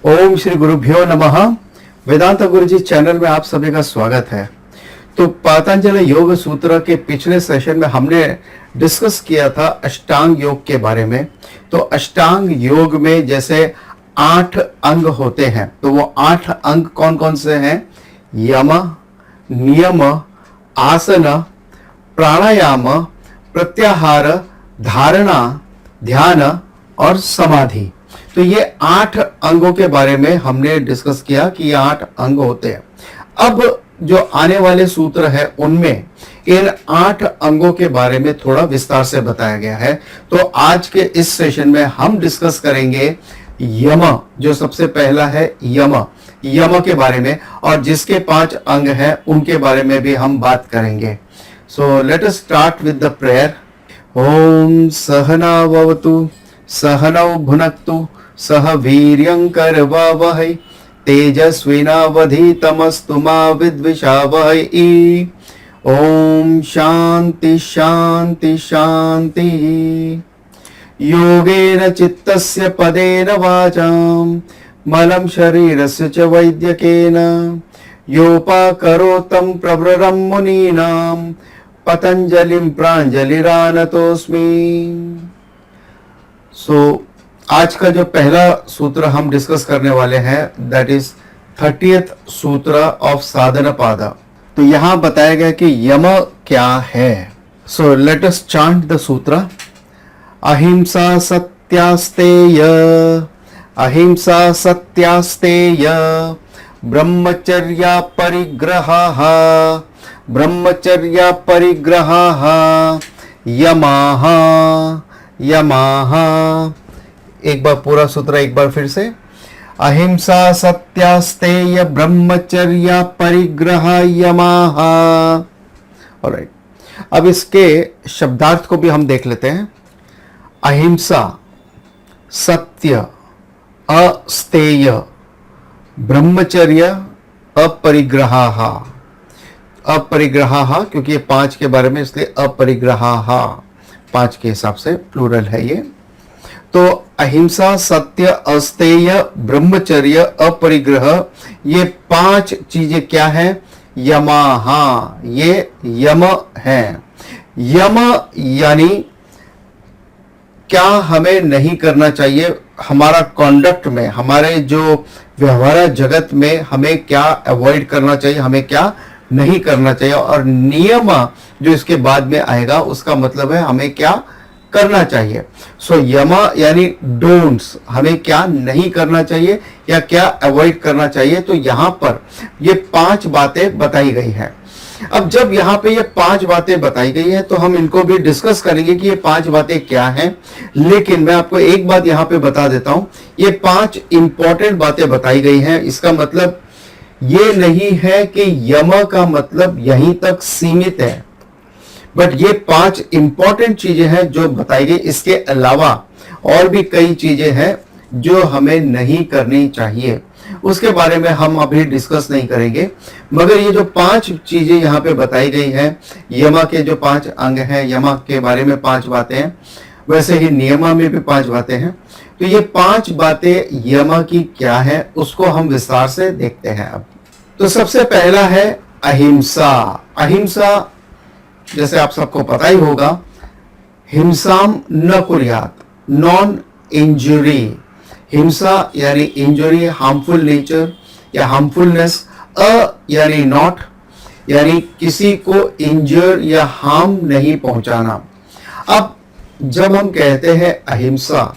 ओम श्री गुरुभ्यो नमः। वेदांत गुरुजी चैनल में आप सभी का स्वागत है। तो पतंजलि योग सूत्र के पिछले सेशन में हमने डिस्कस किया था अष्टांग योग के बारे में। तो अष्टांग योग में जैसे 8 अंग होते हैं, तो वो 8 अंग कौन कौन से हैं? यम, नियम, आसन, प्राणायाम, प्रत्याहार, धारणा, ध्यान और समाधि। तो ये 8 अंगों के बारे में हमने डिस्कस किया कि ये 8 अंग होते हैं। अब जो आने वाले सूत्र है उनमें इन 8 अंगों के बारे में थोड़ा विस्तार से बताया गया है। तो आज के इस सेशन में हम डिस्कस करेंगे यम, जो सबसे पहला है यम के बारे में, और जिसके 5 अंग हैं उनके बारे में भी हम बात करेंगे। So let us start with the prayer. ओम सहना भवतु सहनौ भुनक्तु सह वीर्यं करवावहै तेजस्विनावधीतमस्तु मा विद्विषावहै। ओम शांति शांति शांति। योगेन चित्तस्य पदेन वाचां मलं शरीरस्य च वैद्यकेन योपाकरोतं प्रवरं मुनीनां पतंजलिं प्राञ्जलिरानतोऽस्मि। आज का जो पहला सूत्र हम डिस्कस करने वाले हैं दैट इज 30th सूत्र ऑफ साधना पादा। तो यहां बताया गया कि यम क्या है। सो लेट अस चांट द सूत्र। अहिंसा सत्यास्तेय, अहिंसा सत्यास्तेय, ब्रह्मचर्या परिग्रहः, ब्रह्मचर्या परिग्रहः, यमाः यमाः। एक बार पूरा सूत्र एक बार फिर से। अहिंसा सत्यास्तेय ब्रह्मचर्या परिग्रह यमाः। ऑलराइट, अब इसके शब्दार्थ को भी हम देख लेते हैं। अहिंसा, सत्य, अस्तेय, ब्रह्मचर्य, अपरिग्रह। अपरिग्रह क्योंकि ये 5 के बारे में, इसलिए अपरिग्रह 5 के हिसाब से प्लूरल है ये। तो अहिंसा, सत्य, अस्तेय, ब्रह्मचर्य, अपरिग्रह, ये 5 चीजें क्या है? यमाहा, ये यम है। यम यानी क्या हमें नहीं करना चाहिए, हमारा कॉन्डक्ट में, हमारे जो व्यवहार जगत में हमें क्या अवॉइड करना चाहिए, हमें क्या नहीं करना चाहिए। और नियम जो इसके बाद में आएगा उसका मतलब है हमें क्या करना चाहिए। सो यम यानी डोंट्स, हमें क्या नहीं करना चाहिए या क्या अवॉइड करना चाहिए। तो यहां पर ये 5 बातें बताई गई हैं। अब जब यहां पे ये 5 बातें बताई गई हैं तो हम इनको भी डिस्कस करेंगे कि ये 5 बातें क्या हैं। लेकिन मैं आपको एक बात यहां पे बता देता हूं, ये 5 इंपॉर्टेंट बातें बताई गई हैं। इसका मतलब ये नहीं है कि यम का मतलब यहीं तक सीमित है, बट ये 5 इंपॉर्टेंट चीजें हैं जो बताई गई। इसके अलावा और भी कई चीजें हैं जो हमें नहीं करनी चाहिए, उसके बारे में हम अभी डिस्कस नहीं करेंगे। मगर ये जो 5 चीजें यहाँ पे बताई गई हैं, यमा के जो 5 अंग हैं, यमा के बारे में 5 बातें हैं, वैसे ही नियमा में भी 5 बातें हैं। तो ये 5 बातें यमा की क्या है उसको हम विस्तार से देखते हैं। अब तो सबसे पहला है अहिंसा। अहिंसा जैसे आप सबको पता ही होगा, हिंसाम न कुर्यात, नॉन इंजुरी। हिंसा यानी इंजुरी, हार्मफुल नेचर या हार्मफुलनेस। यानी नॉट, यानी किसी को इंजर या हार्म नहीं पहुंचाना। अब जब हम कहते हैं अहिंसा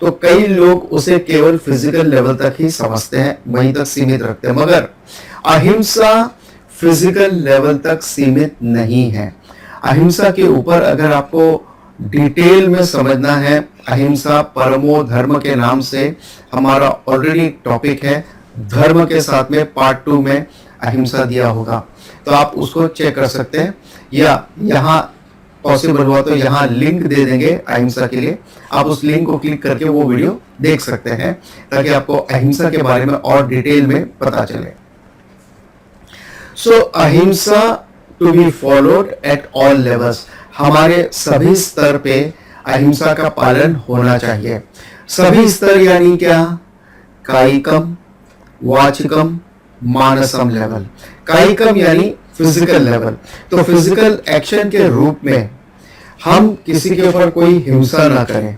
तो कई लोग उसे केवल फिजिकल लेवल तक ही समझते हैं, वहीं तक सीमित रखते हैं। मगर अहिंसा फिजिकल लेवल तक सीमित नहीं है। अहिंसा के ऊपर अगर आपको डिटेल में समझना है, अहिंसा परमो धर्म के नाम से हमारा ऑलरेडी टॉपिक है। धर्म के साथ में पार्ट 2 में अहिंसा दिया होगा, तो आप उसको चेक कर सकते हैं, या यहाँ पॉसिबल हुआ तो यहाँ लिंक दे देंगे अहिंसा के लिए। आप उस लिंक को क्लिक करके वो वीडियो देख सकते हैं ताकि आपको अहिंसा के बारे में और डिटेल में पता चले। So ahimsa to be followed at all levels, हमारे सभी स्तर पे अहिंसा का पालन होना चाहिए। सभी स्तर यानी क्या? कायिकम, वाचिकम, मानसम लेवल। कायिकम यानी फिजिकल लेवल, तो फिजिकल एक्शन के रूप में हम किसी के ऊपर कोई हिंसा ना करें।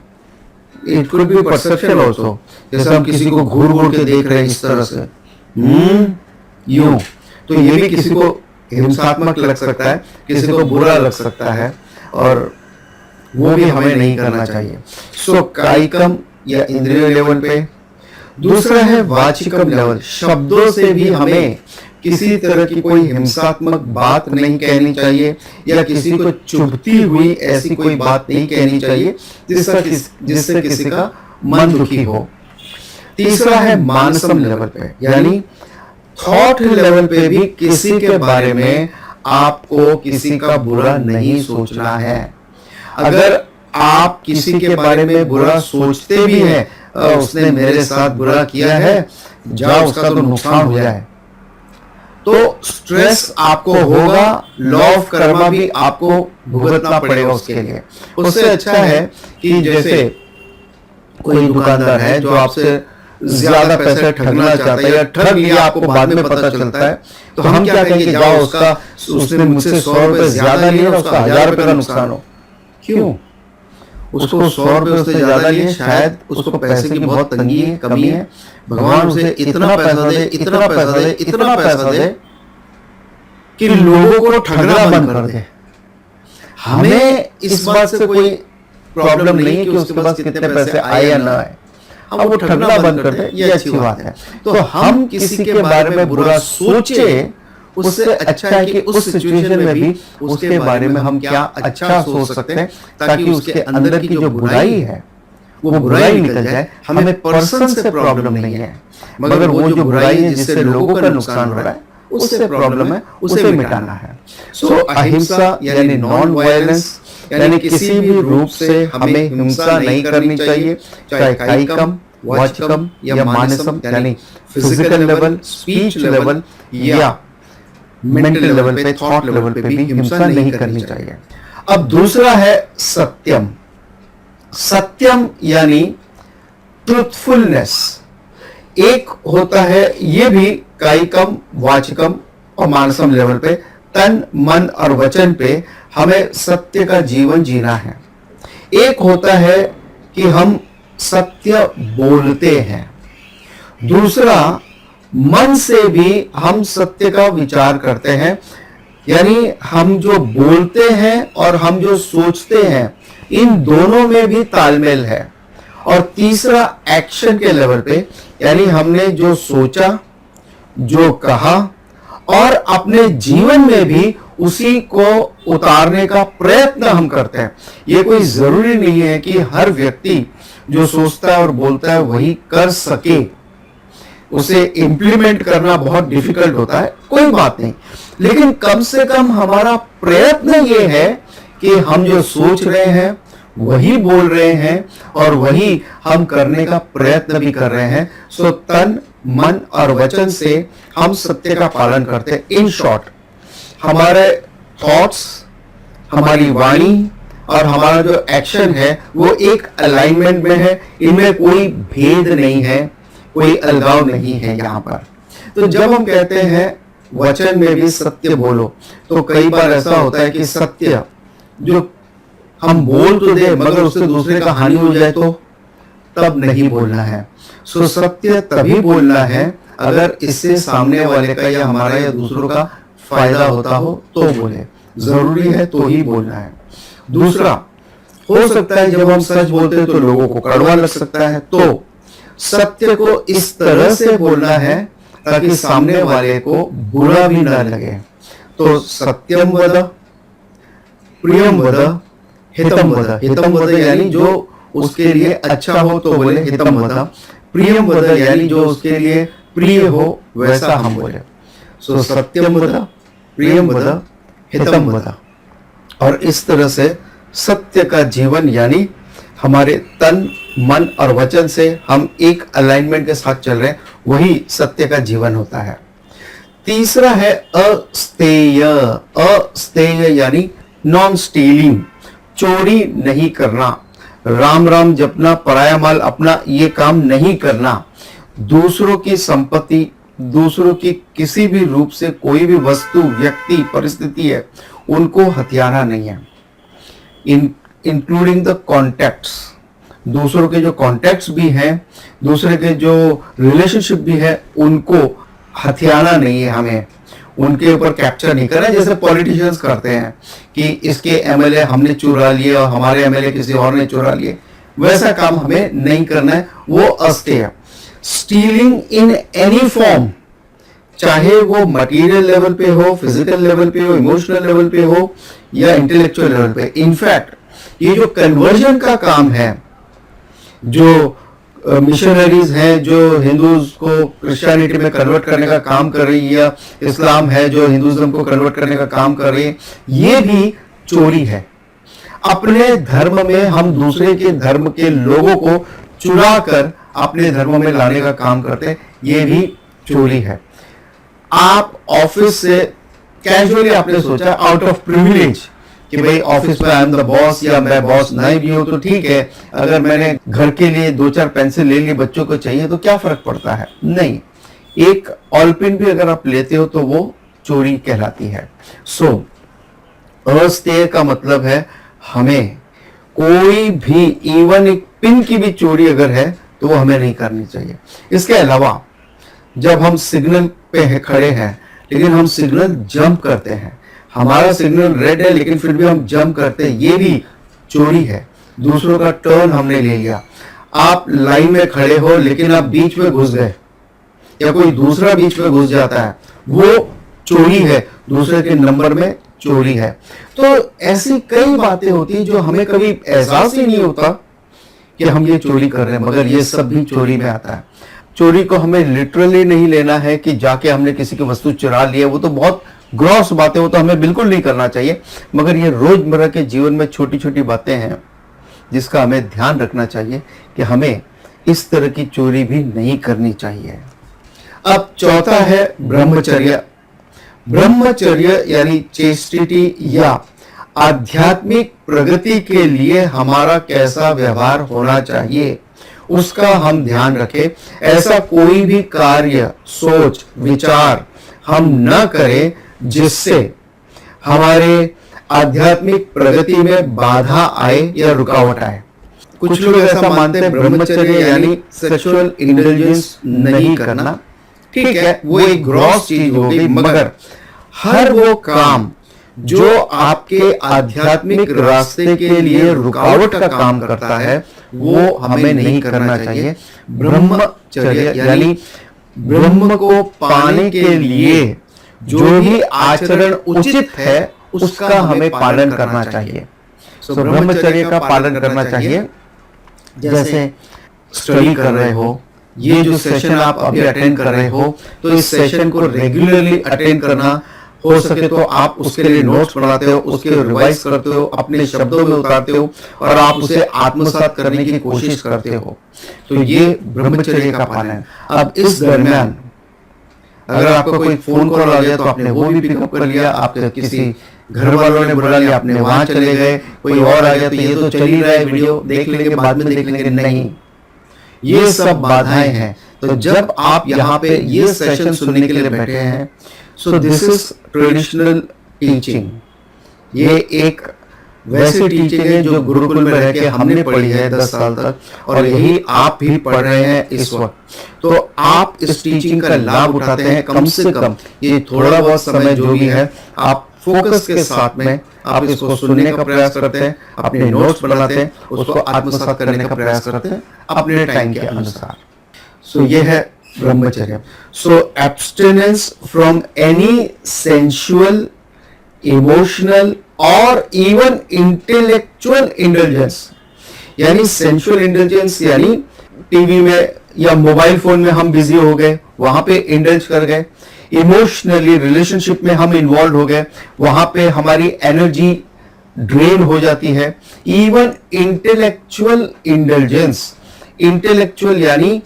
It could be perception also, जैसे हम किसी को घूर घूर के देख रहे हैं इस तरह से, यूं, तो ये भी किसी को हिंसात्मक लग सकता है, किसी को बुरा लग सकता है, और वो भी हमें नहीं करना चाहिए। सो कायिकम या इंद्रिय लेवल पे। दूसरा है वाचिकम लेवल, शब्दों से भी हमें किसी तरह की कोई हिंसात्मक बात नहीं कहनी चाहिए, या किसी को चुभती हुई ऐसी कोई बात नहीं कहनी चाहिए जिससे किसी का मन दुखी हो। तीसरा है मानसम लेवल पे, यानी थॉट लेवल पे भी किसी के बारे में आपको किसी का बुरा नहीं सोचना है। अगर आप किसी के बारे में बुरा सोचते भी हैं, उसने मेरे साथ बुरा किया है, जाओ उसका तो नुकसान हो जाए, तो स्ट्रेस आपको होगा, लॉ ऑफ कर्मा भी आपको भुगतना पड़ेगा उसके लिए। उससे अच्छा है कि जैसे कोई दुकानदार है जो आपसे ज्यादा पैसे ठगना चाहता है, या ठग लिया आपको बाद में पता चलता है, तो हम क्या कहेंगे, जाओ उसने मुझसे 100 रुपए ज्यादा लिए, उसका 1000 रुपए का नुकसान हो। क्यों? उसको 100 रुपए उससे ज्यादा लिए, शायद उसको पैसे की बहुत तंगी है, कमी है, भगवान उसे इतना पैसा दे, इतना पैसा दे, इतना पैसा दे कि लोगों को ठगना बंद कर दे। हमें इस बात से कोई प्रॉब्लम नहीं है कि उसके पास कितने पैसे आए या ना आए, हम वो ठगना बंद कर दे, ये अच्छी बात है। तो हम किसी के बारे में बुरा सोचे, उससे अच्छा है कि उस सिचुएशन में भी उसके बारे में हम क्या अच्छा सोच सकते हैं, ताकि उसके अंदर की जो बुराई है वो बुराई निकल जाए। हमें पर्सन से प्रॉब्लम नहीं है, मगर वो जो बुराई है जिससे लोगों का नुकसान हो रहा है, उससे प्रॉब्लम है, उसे मिटाना है। सो अहिंसा यानी नॉन वायलेंस, यानी किसी भी रूप से हमें हिंसा नहीं करनी चाहिए, चाहे कायिकम, वाचिकम या मानसम यानी फिजिकल लेवल, स्पीच लेवल या मेंटल लेवल पे, थॉट लेवल पे भी हिंसा नहीं करनी चाहिए। अब दूसरा है सत्यम। सत्यम यानी ट्रुथफुलनेस। एक होता है, ये भी कायिकम, वाचिकम और मानसम लेवल पे, तन, मन और वचन पे हमें सत्य का जीवन जीना है। एक होता है कि हम सत्य बोलते हैं, दूसरा मन से भी हम सत्य का विचार करते हैं, यानी हम जो बोलते हैं और हम जो सोचते हैं, इन दोनों में भी तालमेल है। और तीसरा एक्शन के लेवल पे, यानी हमने जो सोचा, जो कहा और अपने जीवन में भी उसी को उतारने का प्रयत्न हम करते हैं। ये कोई जरूरी नहीं है कि हर व्यक्ति जो सोचता है और बोलता है वही कर सके, उसे इंप्लीमेंट करना बहुत डिफिकल्ट होता है, कोई बात नहीं, लेकिन कम से कम हमारा प्रयत्न ये है कि हम जो सोच रहे हैं वही बोल रहे हैं और वही हम करने का प्रयत्न भी कर रहे हैं। सो तन, मन और वचन से हम सत्य का पालन करते हैं। इन शॉर्ट, हमारे थॉट्स, हमारी वाणी और हमारा जो एक्शन है वो एक अलाइनमेंट में है, इनमें कोई भेद नहीं है, कोई अलगाव नहीं है यहाँ पर। तो जब हम कहते हैं वचन में भी सत्य बोलो, तो कई बार ऐसा होता है कि सत्य जो हम बोल तो दे मगर उससे दूसरे का हानि हो जाए तो तब नहीं बोलना है। सो सत्य तभी बोलना है अगर इससे सामने वाले का या हमारा या दूसरों का फायदा होता हो तो बोले, जरूरी है तो ही बोलना है। दूसरा, हो सकता है जब हम सच बोलते हैं तो लोगों को कड़वा लग सकता है, तो सत्य को इस तरह से बोलना है ताकि सामने वाले को बुरा भी ना लगे। तो सत्यम वद, प्रियम वद, हितम वद। हितम वद यानी जो उसके लिए अच्छा हो तो बोले हितम वद, प्रियम वद यानी जो उसके लिए प्रिय हो वैसा हम बोले। सो सत्यम वद, प्रियम वद, हितम वद। और इस तरह से सत्य का जीवन यानी हमारे तन, मन और वचन से हम एक अलाइनमेंट के साथ चल रहे हैं, वही सत्य का जीवन होता है। तीसरा है अस्तेय। अस्तेय यानी नॉन स्टीलिंग, चोरी नहीं करना, राम राम जपना, पराया माल अपना, ये काम नहीं करना। दूसरों की संपत्ति, दूसरों की किसी भी रूप से कोई भी वस्तु, व्यक्ति, परिस्थिति है, उनको हथियाना नहीं है। इंक्लूडिंग द कॉन्टैक्ट्स, दूसरों के जो कॉन्टैक्ट्स भी हैं, दूसरे के जो रिलेशनशिप भी है, उनको हथियाना नहीं है, हमें उनके ऊपर कैप्चर नहीं करना, जैसे पॉलिटिशियंस करते हैं कि इसके एमएलए हमने चुरा लिए और हमारे एमएलए किसी और ने चुरा लिए। वैसा काम हमें नहीं करना है, वो अस्तेय है। स्टीलिंग इन एनी फॉर्म, चाहे वो मटेरियल लेवल पे हो, फिजिकल लेवल पे हो, इमोशनल लेवल पे हो या इंटेलेक्चुअल लेवल पे। इनफैक्ट ये जो कन्वर्जन का काम है, जो मिशनरीज हैं जो हिंदूज को क्रिश्चियनिटी में कन्वर्ट करने का काम कर रही है, या इस्लाम है जो हिंदुइज्म को कन्वर्ट करने का काम कर रही है, ये भी चोरी है। अपने धर्म में हम दूसरे के धर्म के लोगों को चुरा कर अपने धर्म में लाने का काम करते हैं, ये भी चोरी है। आप ऑफिस से कैजुअली आपने सोचा आउट ऑफ प्रिविलेज कि भाई ऑफिस में आई एम द बॉस, या मैं बॉस नहीं भी हूं तो ठीक है, अगर मैंने घर के लिए 2-4 पेंसिल ले ली, बच्चों को चाहिए तो क्या फर्क पड़ता है? नहीं, एक ऑलपिन भी अगर आप लेते हो तो वो चोरी कहलाती है। सो अस्तेय का मतलब है हमें कोई भी, इवन एक पिन की भी चोरी अगर है तो वो हमें नहीं करनी चाहिए। इसके अलावा जब हम सिग्नल पे खड़े हैं लेकिन हम सिग्नल जंप करते हैं, हमारा सिग्नल रेड है लेकिन फिर भी हम जंप करते हैं, ये भी चोरी है। दूसरों का टर्न हमने ले लिया। आप लाइन में खड़े हो लेकिन आप बीच में घुस गए, या कोई दूसरा बीच में घुस जाता है, वो चोरी है, दूसरे के नंबर में चोरी है। तो ऐसी कई बातें होती है जो हमें कभी एहसास ही नहीं होता कि हम ये चोरी कर रहे हैं, मगर ये सब भी चोरी में आता है। चोरी को हमें लिटरली नहीं लेना है कि जाके हमने किसी की वस्तु चुरा ली है, वो तो बहुत ग्रॉस बातें, वो तो हमें बिल्कुल नहीं करना चाहिए। मगर ये रोजमर्रा के जीवन में छोटी छोटी बातें हैं जिसका हमें ध्यान रखना चाहिए कि हमें इस तरह की चोरी भी नहीं करनी चाहिए। अब चौथा है ब्रह्मचर्य। ब्रह्मचर्य यानी चेस्टिटी या आध्यात्मिक प्रगति के लिए हमारा कैसा व्यवहार होना चाहिए, उसका हम ध्यान रखें। ऐसा कोई भी कार्य, सोच, विचार हम न करें जिससे हमारे आध्यात्मिक प्रगति में बाधा आए या रुकावट आए। कुछ लोग ऐसा मानते हैं ब्रह्मचर्य यानी सेक्सुअल इंटेलिजेंस नहीं करना, ठीक है, वो एक ग्रॉस चीज हो गई, मगर हर वो काम जो आपके आध्यात्मिक रास्ते के लिए रुकावट का काम करता है वो हमें नहीं करना चाहिए। ब्रह्मचर्य यानी ब्रह्म को पाने के लिए जो भी आचरण उचित है उसका हमें पालन करना चाहिए। सो ब्रह्मचर्य का पालन करना चाहिए। जैसे स्टडी कर रहे हो, ये जो सेशन आप अभी अटेंड कर रहे हो, तो इस सेशन को रेगुलरली अटेंड करना, हो सके तो आप उसके लिए नोट्स बनाते हो, उसके रिवाइज करते हो, अपने शब्दों में उतारते हो और आप उसे आत्मसात करने की कोशिश करते हो। तो ये ब्रह्मचर्य का पालन है। अब इस दरमियान अगर आपका कोई फोन कॉल आ गया तो आपने वो भी पिकअप कर लिया, आपके किसी घर वालों ने बुला लिया, आपने वहां चले गए, कोई और आ गया तो ये तो चल ही रहा है, वीडियो देख लेंगे, बाद में देख लेंगे, नहीं, ये सब बाधाएं हैं। तो जब आप यहाँ पे ये सेशन सुनने के लिए बैठे हैं, so this is traditional teaching. ये एक वैसी टीचिंग है जो गुरुकुल में रह के हमने पढ़ी है 10 साल तक, और यही आप भी पढ़ रहे हैं इस वक्त। तो आप इस टीचिंग का लाभ उठाते हैं। कम से कम ये थोड़ा बहुत समय जो भी है, आप फोकस के साथ में आप इसको सुनने का प्रयास करते हैं, अपने नोट्स बनाते हैं, उसको आत्मसात करने का प्रयास करते हैं अपने टाइम के अनुसार। सो ये है brahmacharya. So abstinence from any sensual, emotional और इवन इंटेलेक्चुअल इंटेलिजेंस। यानी सेंसुअल इंटेलिजेंस यानी टीवी में या मोबाइल फोन में हम बिजी हो गए, वहां पे इंडल्ज कर गए। इमोशनली रिलेशनशिप में हम इन्वॉल्व हो गए, वहां पे हमारी एनर्जी ड्रेन हो जाती है। इवन इंटेलेक्चुअल इंटेलिजेंस, इंटेलेक्चुअल यानी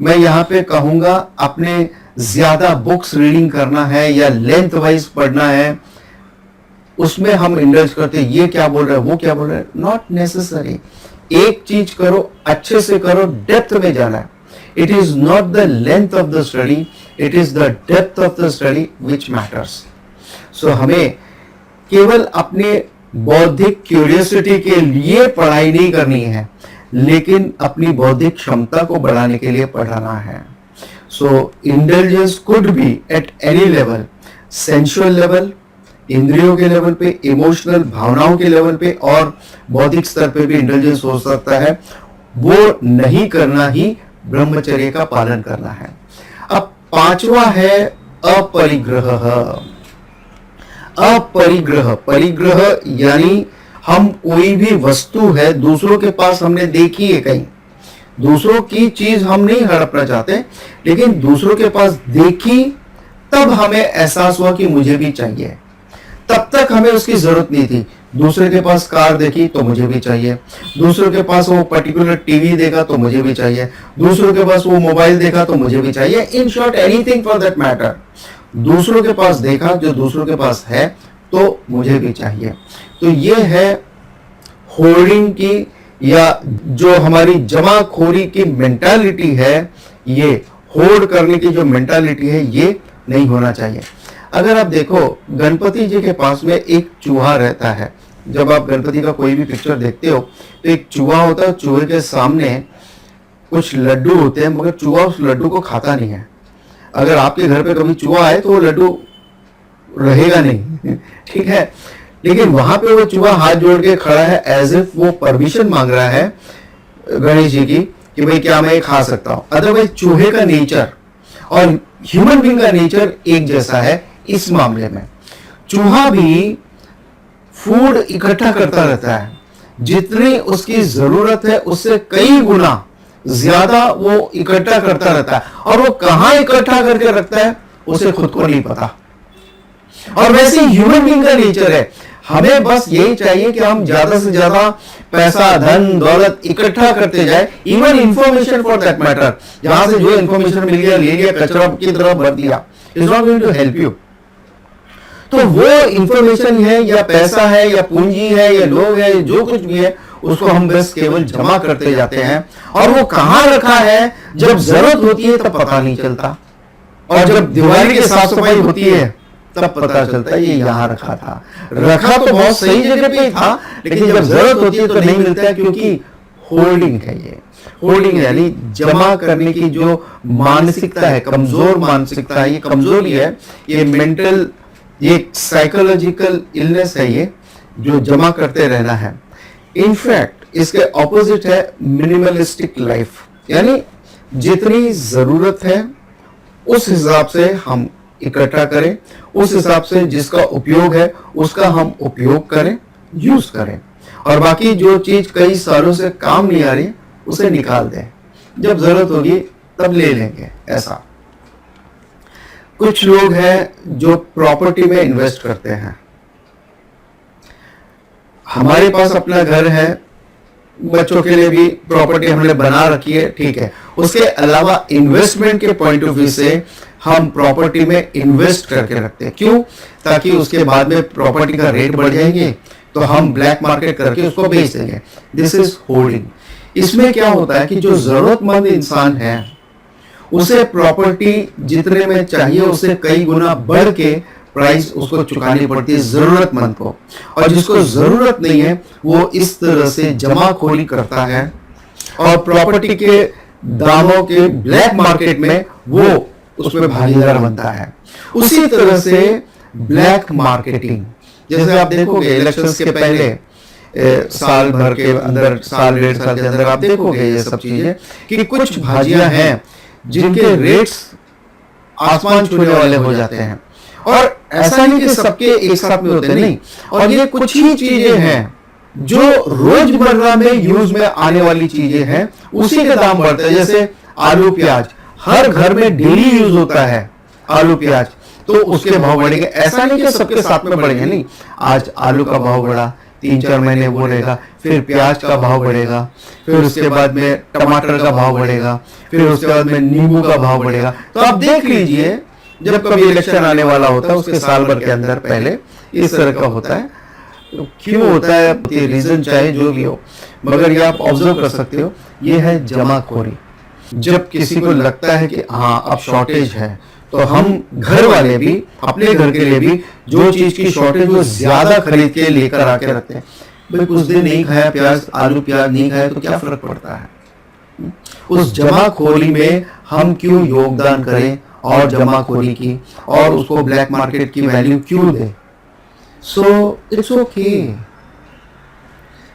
मैं यहां पे कहूंगा अपने ज्यादा बुक्स रीडिंग करना है या लेंथ वाइज पढ़ना है, उसमें हम इंडल्ज करते हैं। ये क्या बोल रहे हैं, वो क्या बोल रहे हैं, नॉट नेसेसरी। एक चीज करो, अच्छे से करो, डेप्थ में जाना है। It is not the length of the study, it is the depth of the study which matters. So हमें केवल अपने बौद्धिक क्यूरियोसिटी के लिए पढ़ाई नहीं करनी है, लेकिन अपनी बौद्धिक क्षमता को बढ़ाने के लिए पढ़ना है. So indulgence could be at any level, sensual level, इंद्रियों के लेवल पे, इमोशनल भावनाओं के लेवल पे, और बौद्धिक स्तर पे भी इंटेलिजेंस हो सकता है. वो नहीं करना ही ब्रह्मचर्य का पालन करना है. अब पांचवा है अपरिग्रह. अपरिग्रह, परिग्रह यानी हम कोई भी वस्तु है दूसरों के पास हमने देखी है, कहीं दूसरों की चीज हम नहीं हड़पना चाहते, लेकिन दूसरों के पास देखी तब हमें एहसास हुआ कि मुझे भी चाहिए. तब तक हमें उसकी जरूरत नहीं थी. दूसरे के पास कार देखी तो मुझे भी चाहिए, दूसरों के पास वो पर्टिकुलर टीवी देखा तो मुझे भी चाहिए, दूसरों के पास वो मोबाइल देखा तो मुझे भी चाहिए. In short anything for that matter, दूसरों के पास देखा, जो दूसरों के पास है तो मुझे भी चाहिए. तो ये है होर्डिंग की, या जो हमारी जमाखोरी की मेंटालिटी है, ये होर्ड करने की जो मेंटालिटी है, ये नहीं होना चाहिए. अगर आप देखो, गणपति जी के पास में एक चूहा रहता है. जब आप गणपति का कोई भी पिक्चर देखते हो तो एक चूहा होता है, चूहे के सामने कुछ लड्डू होते हैं, मगर चूहा उस लड्डू को खाता नहीं है. अगर आपके घर पे कभी चूहा आए तो वो लड्डू रहेगा नहीं, ठीक है, लेकिन वहां पे वो चूहा हाथ जोड़ के खड़ा है, एज इफ वो परमिशन मांग रहा है गणेश जी की कि भाई क्या मैं खा सकता हूं. अदरवाइज चूहे का नेचर और ह्यूमन बीइंग का नेचर एक जैसा है. इस मामले में चूहा भी फूड इकट्ठा करता रहता है, जितनी उसकी जरूरत है उससे कई गुना ज्यादा वो इकट्ठा करता रहता है, और वो कहां इकट्ठा करके रखता है उसे खुद को नहीं पता. और वैसे ह्यूमन बीइंग का नेचर है, हमें बस यही चाहिए कि हम ज्यादा से ज्यादा पैसा, धन, दौलत इकट्ठा करते जाए. Even information for that matter, जहां से जो इंफॉर्मेशन मिल गया ले लिया, कचरा की तरह भर दिया, is not going to help you. तो वो इंफॉर्मेशन है या पैसा है या पूंजी है या लोग है, जो कुछ भी है, उसको हम बस केवल जमा करते जाते हैं, और वो कहां रखा है जब जरूरत होती है तब पता नहीं चलता, और जब दिवाली की साफ सफाई होती है तब पता चलता है ये यहां रखा था. रखा तो बहुत सही जगह पे था, लेकिन जब जरूरत होती है तो नहीं मिलता है, क्योंकि होल्डिंग है. ये होल्डिंग यानी जमा करने की जो मानसिकता है, कमजोर मानसिकता है, ये कमजोरी है, ये मेंटल, ये साइकोलॉजिकल इलनेस है, ये जो जमा करते रहना है. इनफैक्ट इसके ऑपोजिट है मिनिमलिस्टिक लाइफ, यानी जितनी जरूरत है उस हिसाब से हम इकट्ठा करें, उस हिसाब से जिसका उपयोग है उसका हम उपयोग करें, यूज करें, और बाकी जो चीज कई सालों से काम नहीं आ रही उसे निकाल दें, जब जरूरत होगी तब ले लेंगे. ऐसा कुछ लोग हैं जो प्रॉपर्टी में इन्वेस्ट करते हैं. हमारे पास अपना घर है, बच्चों के लिए भी प्रॉपर्टी हमने बना रखी है, ठीक है, उसके अलावा इन्वेस्टमेंट के पॉइंट ऑफ व्यू से हम प्रॉपर्टी में इन्वेस्ट करके रखते हैं. क्यों? ताकि उसके बाद में प्रॉपर्टी का रेट बढ़ जाएंगे तो हम ब्लैक मार्केट करके उसको बेच देंगे. This is holding. इसमें क्या होता है कि जो जरूरतमंद इंसान है उसे प्रॉपर्टी जितने में चाहिए उससे कई गुना बढ़ के प्राइस उसको चुकानी पड़ती है जरूरतमंद को, और जिसको जरूरत नहीं है वो इस तरह से जमाखोरी करता है और प्रॉपर्टी के दामों के ब्लैक मार्केट में वो उसमें भागीदार बनता है. उसी तरह से ब्लैक मार्केटिंग, जैसे आप देखोगे इलेक्शंस के पहले साल भर के अंदर, साल डेढ़ साल के अंदर आप देखोगे ये सब चीजें कि कुछ भाजियां हैं जिनके रेट्स आसमान छूने वाले हो जाते हैं. और ऐसा नहीं कि सबके एक साथ में होते, नहीं, और ये कुछ ही चीजें हैं जो रोजमर्रा में यूज में आने वाली चीजें हैं, उसी के दाम बढ़ते हैं. जैसे आलू प्याज, हर घर में डेली यूज होता है आलू प्याज, तो उसके भाव बढ़ेंगे. ऐसा नहीं कि सबके साथ में बढ़ेंगे, नहीं, आज आलू का भाव बढ़ा, 3-4 महीने वो रहेगा, फिर प्याज का भाव बढ़ेगा, फिर उसके बाद में टमाटर का भाव बढ़ेगा, फिर उसके बाद में नींबू का भाव बढ़ेगा. तो आप देख लीजिए जब कभी इलेक्शन आने वाला होता है उसके साल भर के अंदर पहले इस तरह का होता है. तो क्यों होता है, ये रीजन चाहे जो भी हो, मगर ये आप ऑब्जर्व कर सकते हो, ये है जमाखोरी. जब किसी को लगता है कि हाँ अब शॉर्टेज है, तो हम घर वाले भी अपने घर के लिए भी जो चीज की शॉर्टेज वो ज्यादा खरीद के लेकर आके रखते हैं। भाई कुछ दिन नहीं खाया प्याज, आलू प्याज नहीं खाया तो क्या फर्क पड़ता है। उस जमाखोरी में हम क्यों योगदान करें और जमाखोरी की, और उसको ब्लैक मार्केट की वैल्यू क्यों दें। So it's okay.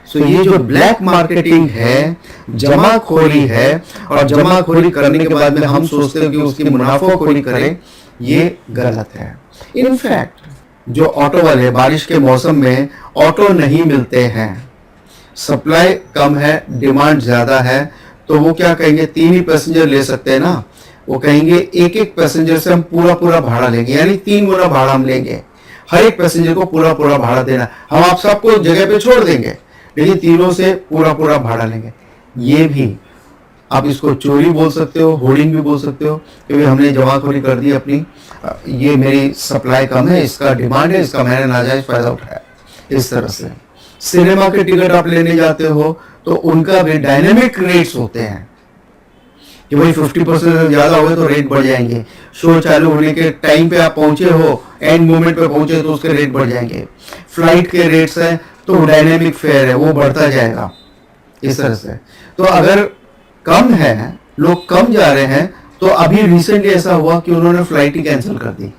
सो ये जो ब्लैक मार्केटिंग है, जमाखोरी है, और जमाखोरी करने के बाद में हम सोचते हैं कि उसकी मुनाफाखोरी करें, ये गलत है। इनफैक्ट जो ऑटो वाले बारिश के मौसम में ऑटो नहीं मिलते हैं, सप्लाई कम है, डिमांड ज्यादा है, तो वो क्या कहेंगे, 3 ही पैसेंजर ले सकते हैं ना, वो कहेंगे एक एक पैसेंजर से हम पूरा पूरा भाड़ा लेंगे, यानी 3 गुना भाड़ा हम लेंगे, हर एक पैसेंजर को पूरा पूरा भाड़ा देना, हम आप सबको जगह पे छोड़ देंगे लेकिन तीनों से पूरा पूरा भाड़ा लेंगे। ये भी आप इसको चोरी बोल सकते हो, होर्डिंग भी बोल सकते हो, क्योंकि हमने जमाखोरी कर दी अपनी, ये मेरी सप्लाई कम है, इसका डिमांड है, इसका मैंने नाजायज फायदा उठाया। इस तरह से सिनेमा के टिकट आप लेने जाते हो तो उनका भी डायनेमिक रेट्स होते हैं कि भाई 50% ज्यादा हो गए तो रेट बढ़ जाएंगे, शो चालू होने के टाइम पे आप पहुंचे हो, एंड मोमेंट पे पहुंचे तो उसके रेट बढ़ जाएंगे। फ्लाइट के रेट्स हैं तो डायनेमिक फेयर है, वो बढ़ता जाएगा। इस तरह से तो अगर कम है, लोग कम जा रहे हैं, तो अभी रिसेंटली ऐसा हुआ कि उन्होंने फ्लाइट ही कैंसिल कर दी,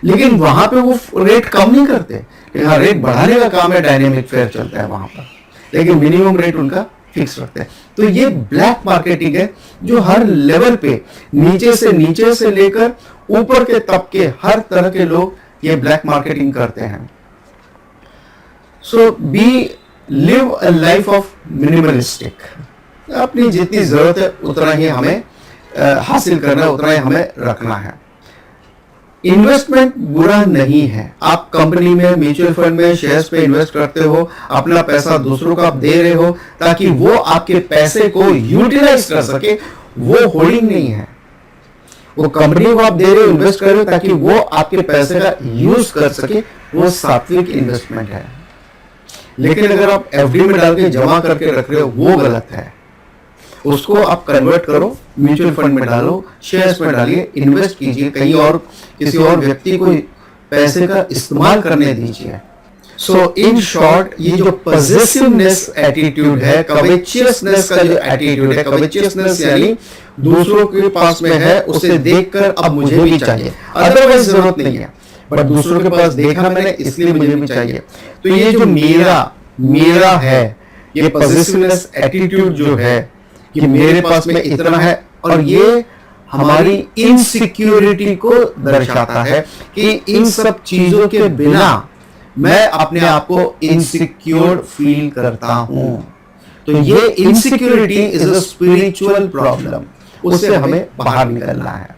लेकिन वहां पे वो रेट कम नहीं करते, लेकिन हाँ रेट बढ़ाने का काम है, डायनेमिक फेयर चलता है वहां पर, लेकिन मिनिमम रेट उनका फिक्स रखते हैं। तो ये ब्लैक मार्केटिंग है जो हर लेवल पे, नीचे से लेकर ऊपर के तबके, हर तरह के लोग ये ब्लैक मार्केटिंग करते हैं। So be live a life of minimalistic, अपनी जितनी जरूरत है उतना ही हमें हासिल करना है, उतना ही हमें रखना है। इन्वेस्टमेंट बुरा नहीं है, आप कंपनी में, म्यूचुअल फंड में, शेयर्स पे इन्वेस्ट करते हो, अपना पैसा दूसरों को आप दे रहे हो ताकि वो आपके पैसे को यूटिलाइज कर सके, वो होल्डिंग नहीं है। वो कंपनी को आप दे रहे हो, इन्वेस्ट कर रहे हो ताकि वो आपके पैसे का यूज कर सके, वो सात्विक इन्वेस्टमेंट है। लेकिन अगर आप एफडी में डाल के जमा करके रख रहे हो, वो गलत है। उसको आप कन्वर्ट करो, म्यूचुअल फंड में डालो, शेयर्स में डालिए, इन्वेस्ट कीजिए, कहीं और किसी और व्यक्ति को पैसे का इस्तेमाल करने दीजिए। सो इन शॉर्ट, ये जो पॉजिटिवनेस एटीट्यूड है, कवेचियसनेस का जो एटीट्यूड है, कवेचियसनेस यानी दूसरों के पास में है, उसे देखकर अब मुझे भी चाहिए, अदरवाइज जरूरत नहीं है, बट दूसरों के पास देखा मैंने इसलिए मुझे भी चाहिए। तो ये जो मेरा है, ये पॉजिटिवनेस एटीट्यूड जो है कि मेरे पास में इतना है, और ये हमारी इनसिक्योरिटी को दर्शाता है कि इन सब चीजों के बिना मैं अपने आप को इनसिक्योर फील करता हूं। तो ये insecurity is a spiritual problem, उससे हमें बाहर निकलना है।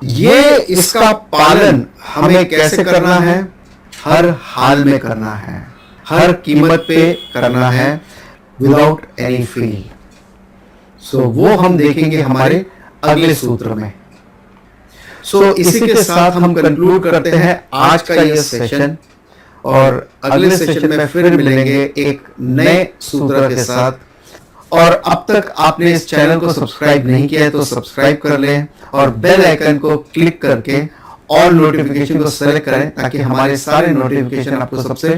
ये इसका पालन हमें कैसे करना है? हर हाल में करना है, हर कीमत पे करना है, विदाउट एनी फील। सो वो हम देखेंगे हमारे अगले सूत्र में। सो इसी के साथ हम कंक्लूड करते हैं आज का ये सेशन, और अगले सेशन में फिर मिलेंगे एक नए सूत्र के साथ। और अब तक आपने इस चैनल को सब्सक्राइब नहीं किया है तो सब्सक्राइब कर लें, और बेल आइकन को क्लिक करके ऑल नोटिफिकेशन को सेलेक्ट करें ताकि हमारे सारे नोटिफिकेशन आपको सबसे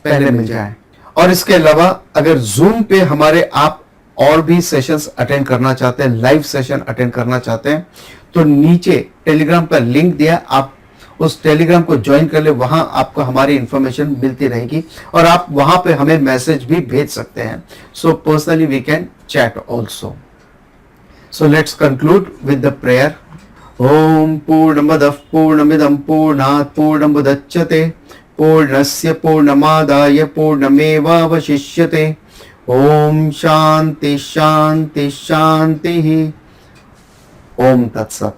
पहले मिल जाए। और इसके अलावा अगर जूम पे हमारे आप और भी सेशंस अटेंड करना चाहते हैं, लाइव सेशन अटेंड करना चाहते हैं, तो नीचे टेलीग्राम का लिंक दिया, आप उस टेलीग्राम को ज्वाइन कर ले, वहां आपको हमारी इंफॉर्मेशन मिलती रहेगी, और आप वहां पे हमें मैसेज भी भेज सकते हैं। So personally we can chat also. So let's conclude with the prayer. ओम पूर्णमदः पूर्णमिदं पूर्णात् पूर्णमुदच्यते पूर्णस्य पूर्णमादाय पूर्णमेवावशिष्यते। ओम शांति शांति शांति। ओम तत्सत।